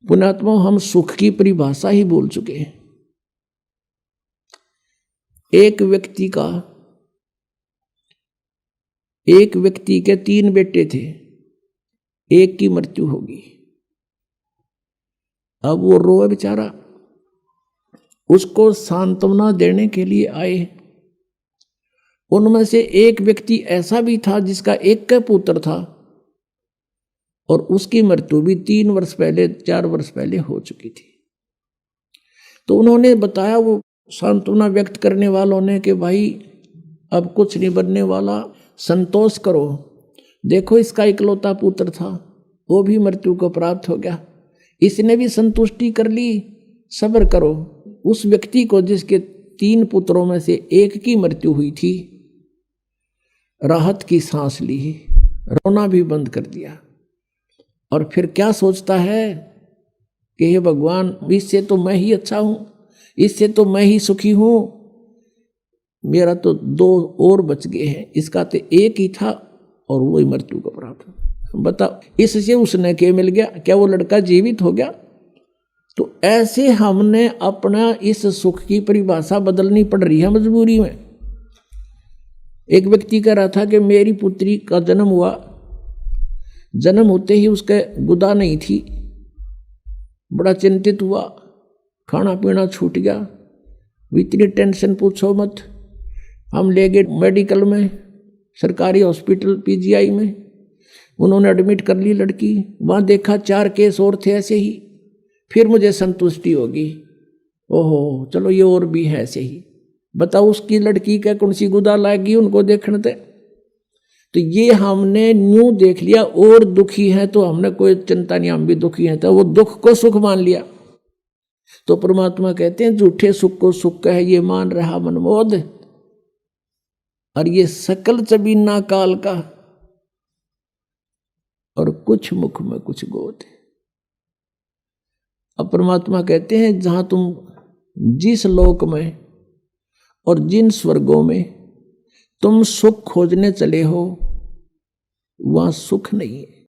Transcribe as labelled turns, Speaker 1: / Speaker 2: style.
Speaker 1: पुण्यात्मा, हम सुख की परिभाषा ही भूल चुके हैं। एक व्यक्ति के 3 बेटे थे, एक की मृत्यु होगी। अब वो रोए बेचारा, उसको सांत्वना देने के लिए आए। उनमें से एक व्यक्ति ऐसा भी था जिसका एक का पुत्र था और उसकी मृत्यु भी 3 वर्ष पहले 4 वर्ष पहले हो चुकी थी। तो उन्होंने बताया, वो सांत्वना व्यक्त करने वालों ने, कि भाई अब कुछ नहीं बनने वाला, संतोष करो, देखो इसका इकलौता पुत्र था, वो भी मृत्यु को प्राप्त हो गया, इसने भी संतुष्टि कर ली, सब्र करो। उस व्यक्ति को जिसके 3 पुत्रों में से एक की मृत्यु हुई थी, राहत की सांस ली, रोना भी बंद कर दिया। और फिर क्या सोचता है कि हे भगवान, इससे तो मैं ही अच्छा हूं, इससे तो मैं ही सुखी हूं, मेरा तो 2 और बच गए हैं, इसका तो एक ही था और वही मृत्यु को प्राप्त हो। बताओ, इससे उसने क्या मिल गया? क्या वो लड़का जीवित हो गया? तो ऐसे हमने अपना इस सुख की परिभाषा बदलनी पड़ रही है मजबूरी में। एक व्यक्ति कह रहा था कि मेरी पुत्री का जन्म हुआ, जन्म होते ही उसके गुदा नहीं थी, बड़ा चिंतित हुआ, खाना पीना छूट गया, इतनी टेंशन पूछो मत। हम ले गए मेडिकल में, सरकारी हॉस्पिटल पीजीआई में, उन्होंने एडमिट कर ली लड़की। वहाँ देखा 4 केस और थे ऐसे ही, फिर मुझे संतुष्टि होगी, ओहो चलो ये और भी है ऐसे ही। बताओ उसकी लड़की क्या कौन सी गुदा लाएगी उनको देखने थे। तो ये हमने न्यू देख लिया, और दुखी है तो हमने कोई चिंता नहीं, हम भी दुखी हैं, तो वो दुख को सुख मान लिया। तो परमात्मा कहते हैं, झूठे सुख को सुख है ये मान रहा मनमोद, और ये सकल चबीना काल का, और कुछ मुख में कुछ गोद। अब परमात्मा कहते हैं, जहां तुम जिस लोक में और जिन स्वर्गों में तुम सुख खोजने चले हो, वहां सुख नहीं है।